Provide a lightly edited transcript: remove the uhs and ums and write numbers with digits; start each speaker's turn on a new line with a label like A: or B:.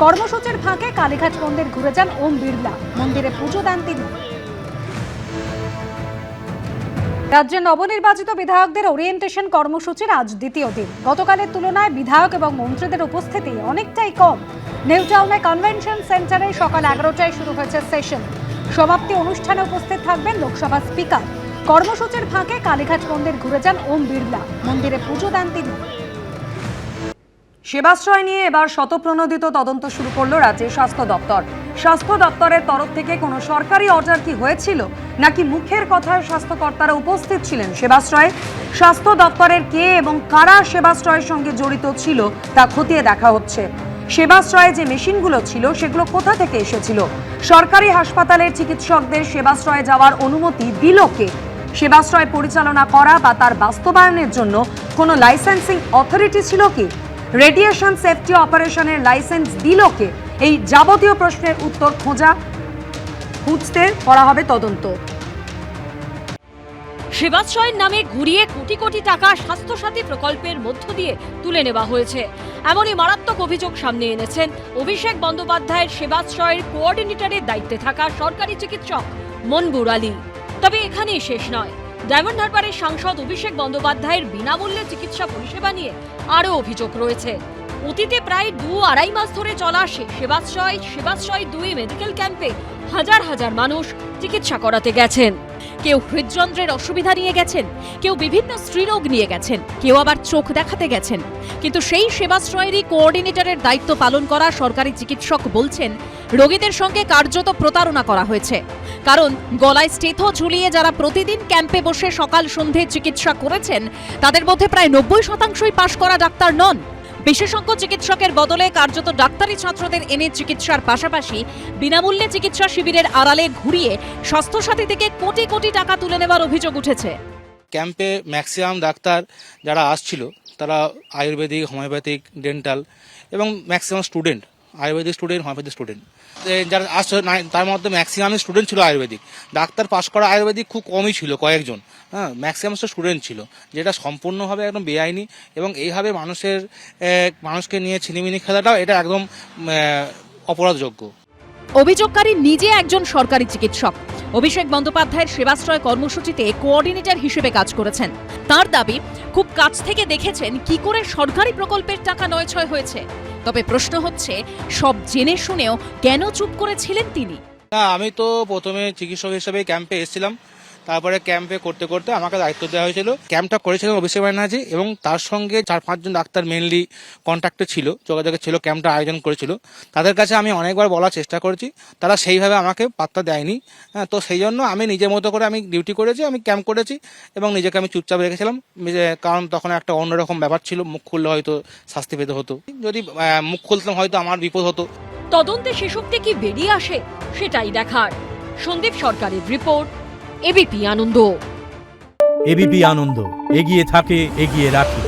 A: কর্মসূচির ফাঁকে কালীঘাট মন্দির ঘুরে যান ওম বিড়লা, মন্দিরে পুজো দেন তিনি। রাজ্যের নবনির্বাচিত বিধায়কদের ওরিয়েন্টেশন কর্মসূচির আজ দ্বিতীয় দিন। গতকালের তুলনায় বিধায়ক এবং মন্ত্রীদের উপস্থিতি অনেকটাই কম। নিউ টাউনে কনভেনশন সেন্টারে সকাল 11টায় শুরু হয়েছে সেশন। সমাপ্তি অনুষ্ঠানে উপস্থিত থাকবেন লোকসভা স্পিকার। কর্মসূচির ফাঁকে কালীঘাট মন্দির ঘুরে যান ওম বিড়লা, মন্দিরে পুজো দেন তিনি।
B: সেবাশ্রয় নিয়ে এবার শতপ্রণোদিত তদন্ত শুরু করলো রাজ্যের স্বাস্থ্য দপ্তর। স্বাস্থ্য দপ্তরের তরফ থেকে কোনো সরকারি অর্ডার কি হয়েছিল, নাকি মুখের কথায় স্বাস্থ্যকর্তারা উপস্থিত ছিলেন সেবাশ্রয়ে? স্বাস্থ্য দপ্তরের কে এবং কারা সেবাশ্রয়ের সঙ্গে জড়িত ছিল তা খতিয়ে দেখা হচ্ছে। সেবাশ্রয়ে যে মেশিনগুলো ছিল সেগুলো কোথা থেকে এসেছিল? সরকারি হাসপাতালের চিকিৎসকদের সেবাশ্রয়ে যাওয়ার অনুমতি দিল কে? সেবাশ্রয় পরিচালনা করা বা তার বাস্তবায়নের জন্য কোনো লাইসেন্সিং অথরিটি ছিল কি? রেডিয়েশন সেফটি অপারেশনের লাইসেন্স দিল কে? এই যাবতীয় প্রশ্নের উত্তর খুঁজতে করা হবে তদন্ত।
C: সেবাশ্রয়ের নামে ঘুরিয়ে কোটি কোটি টাকা স্বাস্থ্যসাথী প্রকল্পের মধ্য দিয়ে তুলে নেওয়া হয়েছে, এমনই মারাত্মক অভিযোগ সামনে এনেছেন অভিষেক বন্দ্যোপাধ্যায়ের সেবাশ্রয়ের কোঅর্ডিনেটরের দায়িত্বে থাকা সরকারি চিকিৎসক মনগুর আলী। তবে এখানেই শেষ নয়। ডায়মন্ড হারবারের সাংসদ অভিষেক বন্দ্যোপাধ্যায়ের বিনামূল্যে চিকিৎসা পরিষেবা নিয়ে আরও অভিযোগ রয়েছে। অতীতে প্রায় 2-2.5 মাস ধরে চলা সেবাশ্রয় 2 মেডিকেল ক্যাম্পে হাজার হাজার মানুষ চিকিৎসা করাতে গেছেন। কেউ হৃদযন্ত্রের অসুবিধা নিয়ে গেছেন, কেউ বিভিন্ন স্ত্রীরোগ নিয়ে গেছেন, কেউ আবার চোখ দেখাতে গেছেন। কিন্তু সেই সেবাশ্রয়েরই কোঅর্ডিনেটরের দায়িত্ব পালন করা সরকারি চিকিৎসক বলছেন, রোগীদের সঙ্গে কার্যত প্রতারণা করা হয়েছে। কারণ গলায় স্টেথো ঝুলিয়ে যারা প্রতিদিন ক্যাম্পে বসে সকাল সন্ধে চিকিৎসা করেছেন, তাদের মধ্যে প্রায় 90% পাশ করা ডাক্তার নন। বিশেষজ্ঞ চিকিৎসকের বদলে কার্যত ডাক্তারি ছাত্রদের এনে চিকিৎসার পাশাপাশি বিনামূল্যে চিকিৎসা শিবিরের আড়ালে ঘুরিয়ে স্বাস্থ্যসাথী থেকে কোটি কোটি টাকা তুলে নেওয়ার অভিযোগ উঠেছে।
D: ক্যাম্পে ম্যাক্সিমাম ডাক্তার যারা আসছিল তারা আয়ুর্বেদিক, হোমিওপ্যাথিক, ডেন্টাল এবং maximum student, Ayurvedic student, homeopathic student যারা আসছে তার মধ্যে ম্যাক্সিমাম স্টুডেন্ট ছিল আয়ুর্বেদিক। ডাক্তার পাশ করা আয়ুর্বেদিক খুব কমই ছিল, কয়েকজন। হ্যাঁ, ম্যাক্সিমাম স্টুডেন্ট ছিল, যেটা সম্পূর্ণভাবে একদম বেআইনি। এবং এইভাবে মানুষকে নিয়ে ছিনিমিনি খেলাটাও এটা একদম অপরাধযোগ্য।
C: অভিযোগকারী নিজে একজন সরকারি চিকিৎসক। অভিষেক বন্দ্যোপাধ্যায়ের সেবাশ্রয় কর্মসূচিতে কোঅর্ডিনেটর হিসেবে কাজ করেছেন। তার দাবি, খুব কাছ থেকে দেখেছেন কি করে সরকারি প্রকল্পের টাকা নয়ছয় হয়েছে। তবে প্রশ্ন হচ্ছে, সব জেনে শুনেও কেন চুপ করেছিলেন তিনি?
D: না, আমি তো প্রথমে চিকিৎসক হিসেবে ক্যাম্পে এসেছিলাম। তারপরে ক্যাম্পে করতে করতে আমাকে দায়িত্ব দেওয়া হয়েছিল। ক্যাম্পটা করেছিলেন অভিষেক ব্যানার্জি এবং তার সঙ্গে 4-5 জন ডাক্তার মেনলি কন্ট্যাক্টে ছিল, যোগাযোগে ছিল, ক্যাম্পটা আয়োজন করেছিল। তাদের কাছে আমি অনেকবার বলার চেষ্টা করেছি, তারা সেইভাবে আমাকে পাত্তা দেয়নি। তো সেই জন্য আমি নিজের মতো করে আমি ডিউটি করেছি, আমি ক্যাম্প করেছি এবং নিজেকে আমি চুপচাপ রেখেছিলাম। কারণ তখন একটা অন্যরকম ব্যাপার ছিল, মুখ খুললে হয়তো শাস্তি পেতে হতো। যদি মুখ খুলতাম হয়তো আমার বিপদ হতো।
C: তদন্তে শেষোক্তি কি বেরিয়ে আসে সেটাই দেখার। সন্দীপ সরকারের রিপোর্ট, এবিপি আনন্দ।
E: এবিপি আনন্দ, এগিয়ে থাকে, এগিয়ে রাখে।